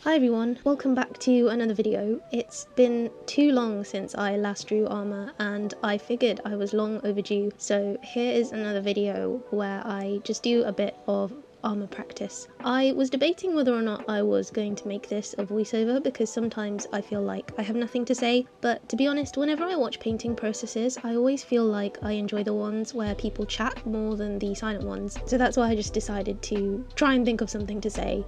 Hi everyone, welcome back to another video. It's been too long since I last drew armour and I figured I was long overdue, so here is another video where I just do a bit of armour practice. I was debating whether or not I was going to make this a voiceover because sometimes I feel like I have nothing to say, but to be honest, whenever I watch painting processes, I always feel like I enjoy the ones where people chat more than the silent ones. So that's why I just decided to try and think of something to say,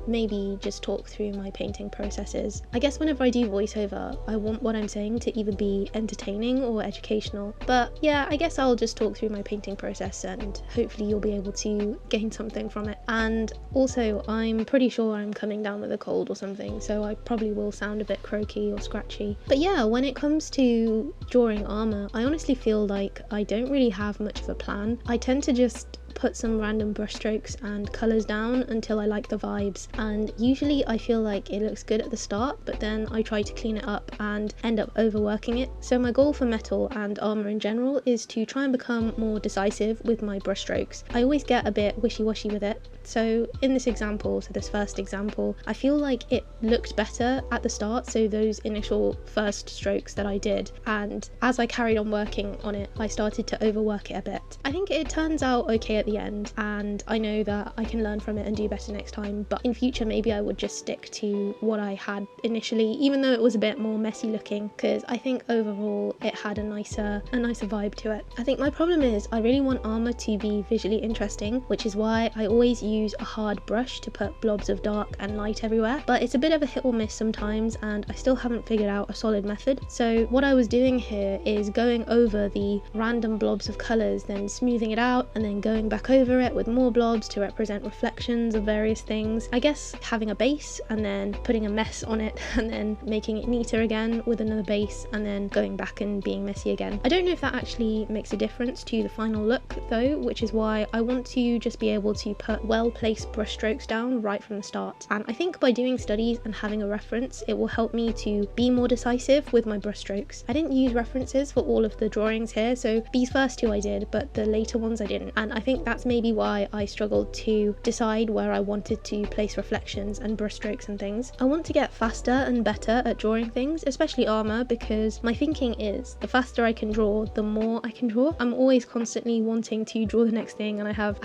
maybe just talk through my painting processes. I guess whenever I do voiceover, I want what I'm saying to either be entertaining or educational, but yeah, I guess I'll just talk through my painting process and hopefully you'll be able to gain something from it. And also, I'm pretty sure I'm coming down with a cold or something, so I probably will sound a bit croaky or scratchy. But yeah, when it comes to drawing armour, I honestly feel like I don't really have much of a plan. I tend to just put some random brushstrokes and colours down until I like the vibes, and usually I feel like it looks good at the start, but then I try to clean it up and end up overworking it. So my goal for metal and armour in general is to try and become more decisive with my brushstrokes. I always get a bit wishy-washy with it. So in this example, so this first example, I feel like it looked better at the start, so those initial first strokes that I did, and as I carried on working on it, I started to overwork it a bit. I think it turns out okay at the end, and I know that I can learn from it and do better next time, but in future maybe I would just stick to what I had initially, even though it was a bit more messy looking, because I think overall it had a nicer vibe to it. I think my problem is I really want armour to be visually interesting, which is why I always use a hard brush to put blobs of dark and light everywhere, but it's a bit of a hit or miss sometimes and I still haven't figured out a solid method. So what I was doing here is going over the random blobs of colours, then smoothing it out and then going back over it with more blobs to represent reflections of various things. I guess having a base and then putting a mess on it and then making it neater again with another base and then going back and being messy again. I don't know if that actually makes a difference to the final look though, which is why I want to just be able to put well-placed brush strokes down right from the start. And I think by doing studies and having a reference, it will help me to be more decisive with my brush strokes. I didn't use references for all of the drawings here, so these first two I did, but the later ones I didn't. And I think that's maybe why I struggled to decide where I wanted to place reflections and brush strokes and things. I want to get faster and better at drawing things, especially armour, because my thinking is the faster I can draw, the more I can draw. I'm always constantly wanting to draw the next thing, and I have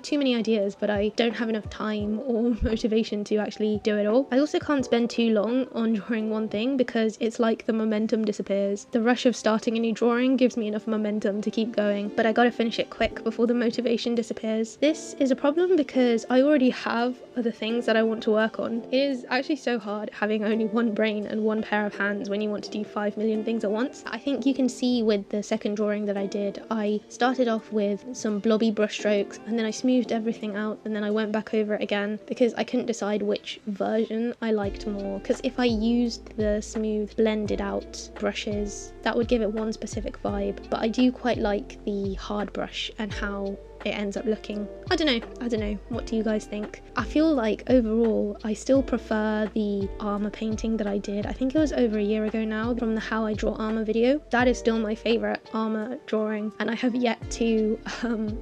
too many ideas, but I don't have enough time or motivation to actually do it all. I also can't spend too long on drawing one thing because it's like the momentum disappears. The rush of starting a new drawing gives me enough momentum to keep going, but I gotta finish it quick before the motivation disappears. This is a problem because I already have other things that I want to work on. It is actually so hard having only one brain and one pair of hands when you want to do 5 million things at once. I think you can see with the second drawing that I did, I started off with some blobby brush strokes and then I smoothed everything out and then I went back over it again because I couldn't decide which version I liked more, because if I used the smooth blended out brushes that would give it one specific vibe, but I do quite like the hard brush and how it ends up looking. I don't know, what do you guys think? I feel like overall I still prefer the armour painting that I did, I think it was over a year ago now, from the How I Draw Armour video. That is still my favourite armour drawing and I have yet to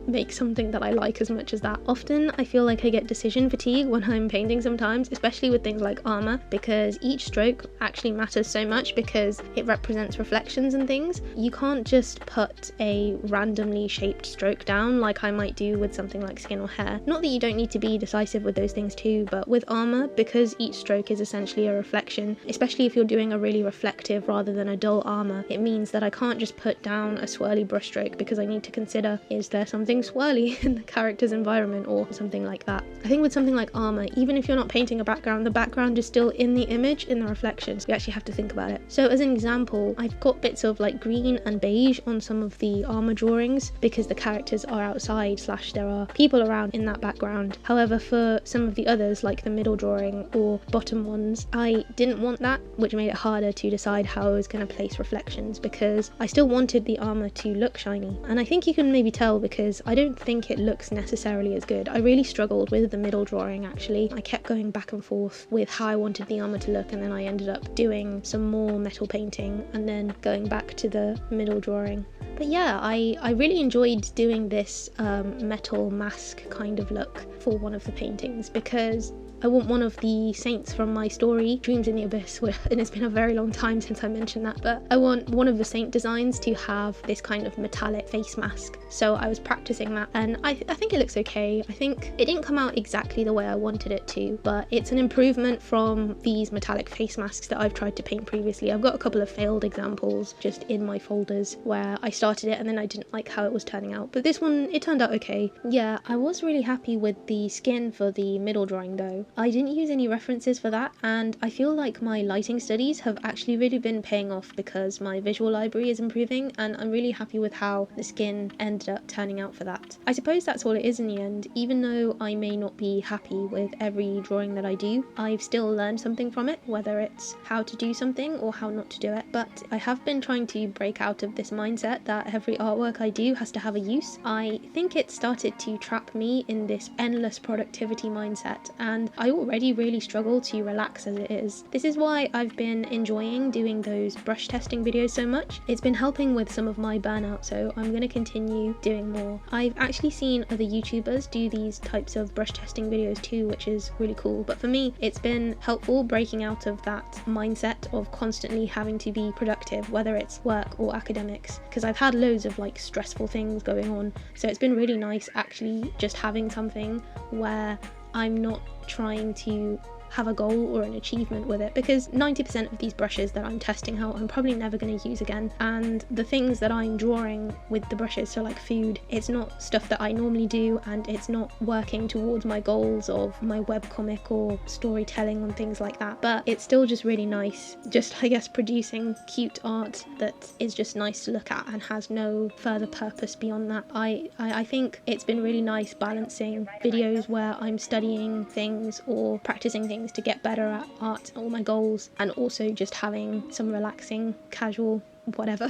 make something that I like as much as that. Often I feel like I get decision fatigue when I'm painting sometimes, especially with things like armour, because each stroke actually matters so much because it represents reflections and things. You can't just put a randomly shaped stroke down like I might do with something like skin or hair. Not that you don't need to be decisive with those things too, but with armour, because each stroke is essentially a reflection, especially if you're doing a really reflective rather than a dull armour, it means that I can't just put down a swirly brushstroke because I need to consider, is there something swirly in the character's environment or something like that. I think with something like armour, even if you're not painting a background, the background is still in the image, in the reflections. You actually have to think about it. So as an example, I've got bits of like green and beige on some of the armour drawings because the characters are outside / there are people around in that background. However, for some of the others like the middle drawing or bottom ones, I didn't want that, which made it harder to decide how I was going to place reflections because I still wanted the armour to look shiny. And I think you can maybe tell because I don't think it looks necessarily as good. I really struggled with the middle drawing actually. I kept going back and forth with how I wanted the armour to look, and then I ended up doing some more metal painting and then going back to the middle drawing. But yeah, I really enjoyed doing this metal mask kind of look for one of the paintings because I want one of the saints from my story, Dreams in the Abyss, and it's been a very long time since I mentioned that, but I want one of the saint designs to have this kind of metallic face mask. So I was practicing that, and I think it looks okay. I think it didn't come out exactly the way I wanted it to, but it's an improvement from these metallic face masks that I've tried to paint previously. I've got a couple of failed examples just in my folders where I started it and then I didn't like how it was turning out, but this one, it turned out okay. Yeah, I was really happy with the skin for the middle drawing though. I didn't use any references for that, and I feel like my lighting studies have actually really been paying off because my visual library is improving, and I'm really happy with how the skin ended up turning out for that. I suppose that's all it is in the end. Even though I may not be happy with every drawing that I do, I've still learned something from it, whether it's how to do something or how not to do it. But I have been trying to break out of this mindset that every artwork I do has to have a use. I think it started to trap me in this endless productivity mindset, and I already really struggle to relax as it is. This is why I've been enjoying doing those brush testing videos so much. It's been helping with some of my burnout, so I'm going to continue doing more. I've actually seen other YouTubers do these types of brush testing videos too, which is really cool, but for me it's been helpful breaking out of that mindset of constantly having to be productive, whether it's work or academics, because I've had loads of like stressful things going on, so it's been really nice actually just having something where I'm not trying to have a goal or an achievement with it, because 90% of these brushes that I'm testing out I'm probably never going to use again, and the things that I'm drawing with the brushes, so like food, it's not stuff that I normally do, and it's not working towards my goals of my webcomic or storytelling and things like that, but it's still just really nice, just I guess producing cute art that is just nice to look at and has no further purpose beyond that. I think it's been really nice balancing videos where I'm studying things or practicing things to get better at art or my goals, and also just having some relaxing casual whatever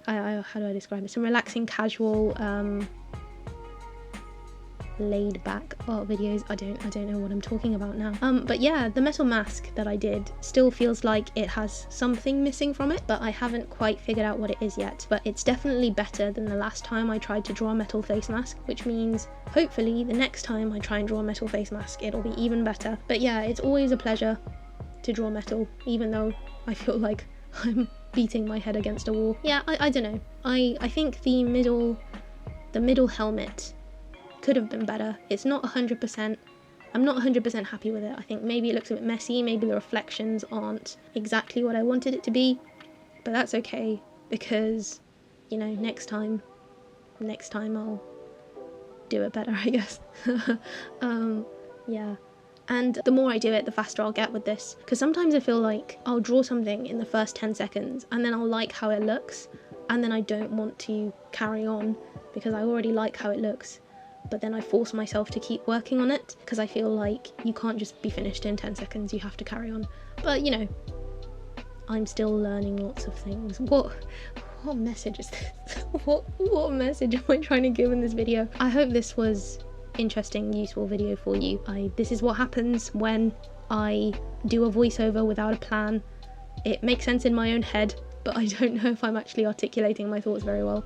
how do I describe it, some relaxing casual laid back art videos. I don't know what I'm talking about now. But yeah, the metal mask that I did still feels like it has something missing from it, but I haven't quite figured out what it is yet. But it's definitely better than the last time I tried to draw a metal face mask, which means hopefully the next time I try and draw a metal face mask it'll be even better. But yeah, it's always a pleasure to draw metal, even though I feel like I'm beating my head against a wall. Yeah, I don't know. I think the middle helmet could have been better. It's not 100%. I'm not 100% happy with it. I think maybe it looks a bit messy, maybe the reflections aren't exactly what I wanted it to be, but that's okay, because, you know, next time I'll do it better, I guess. Yeah. And the more I do it, the faster I'll get with this, because sometimes I feel like I'll draw something in the first 10 seconds and then I'll like how it looks, and then I don't want to carry on because I already like how it looks. But then I force myself to keep working on it because I feel like you can't just be finished in 10 seconds, you have to carry on. But you know, I'm still learning lots of things. What message is this? What message am I trying to give in this video? I hope this was interesting, useful video for you. This is what happens when I do a voiceover without a plan. It makes sense in my own head, but I don't know if I'm actually articulating my thoughts very well.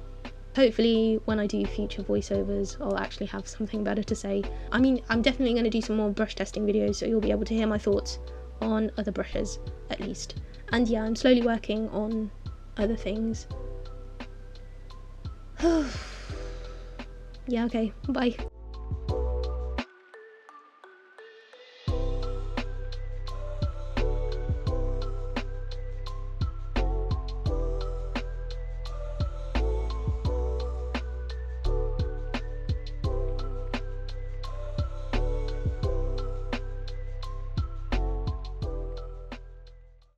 Hopefully when I do future voiceovers I'll actually have something better to say. I mean, I'm definitely going to do some more brush testing videos, so you'll be able to hear my thoughts on other brushes at least. And yeah, I'm slowly working on other things. Yeah, okay, bye.